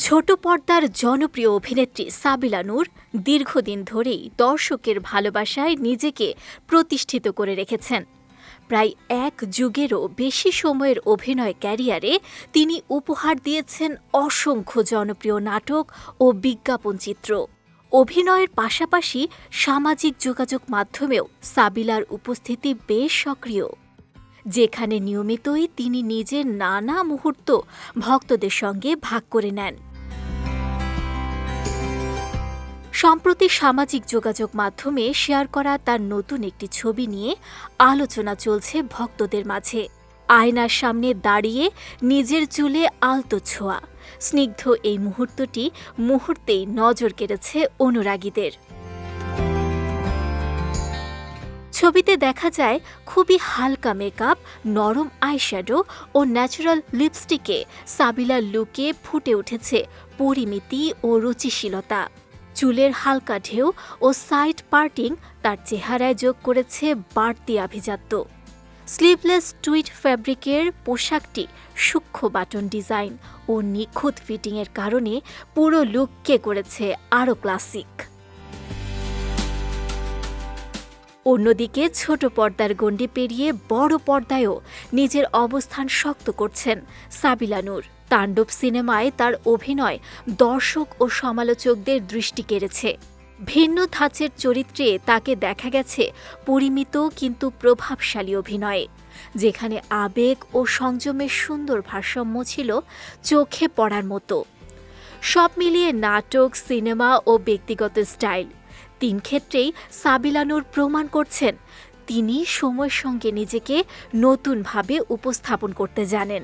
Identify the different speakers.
Speaker 1: ছোট পর্দার জনপ্রিয় অভিনেত্রী সাবিলা নূর দীর্ঘদিন ধরেই দর্শকের ভালোবাসায় নিজেকে প্রতিষ্ঠিত করে রেখেছেন। প্রায় এক যুগেরও বেশি সময়ের অভিনয় ক্যারিয়ারে তিনি উপহার দিয়েছেন অসংখ্য জনপ্রিয় নাটক ও বিজ্ঞাপনচিত্র। অভিনয়ের পাশাপাশি সামাজিক যোগাযোগ মাধ্যমেও সাবিলার উপস্থিতি বেশ সক্রিয়, যেখানে নিয়মিতই তিনি নিজের নানা মুহূর্ত ভক্তদের সঙ্গে ভাগ করে নেন। সম্প্রতি সামাজিক যোগাযোগ মাধ্যমে শেয়ার করা তার নতুন একটি ছবি নিয়ে আলোচনা চলছে ভক্তদের মাঝে। আয়নার সামনে দাঁড়িয়ে নিজের চুলে আলতো ছোঁয়া, স্নিগ্ধ এই মুহূর্তেই নজর কেড়েছে অনুরাগীদের। ছবিতে দেখা যায় খুবই হালকা মেকআপ, নরম আইশ্যাডো ও ন্যাচারাল লিপস্টিকে সাবিলার লুকে ফুটে উঠেছে পরিমিতি ও রুচিশীলতা। চুলের হালকা ঢেউ ও সাইড পার্টিং তার চেহারায় যোগ করেছে বাড়তি আভিজাত্য। স্লিভলেস টুইড ফ্যাব্রিকের পোশাকটি সূক্ষ্ম বাটন ডিজাইন ও নিখুঁত ফিটিংয়ের কারণে পুরো লুককে করেছে আরও ক্লাসিক। অন্যদিকে ছোট পর্দার গণ্ডি পেরিয়ে বড় পর্দায়ও নিজের অবস্থান শক্ত করছেন সাবিলা নূর। তাণ্ডব সিনেমায় তার অভিনয় দর্শক ও সমালোচকদের দৃষ্টি কেড়েছে। ভিন্ন ধাঁচের চরিত্রে তাকে দেখা গেছে পরিমিত কিন্তু প্রভাবশালী অভিনয়ে, যেখানে আবেগ ও সংযমের সুন্দর ভারসাম্য ছিল চোখে পড়ার মতো। সব মিলিয়ে নাটক, সিনেমা ও ব্যক্তিগত স্টাইল তিন ক্ষেত্রেই সাবিলা নূর প্রমাণ করছেন তিনি সময়ের সঙ্গে নিজেকে নতুনভাবে উপস্থাপন করতে জানেন।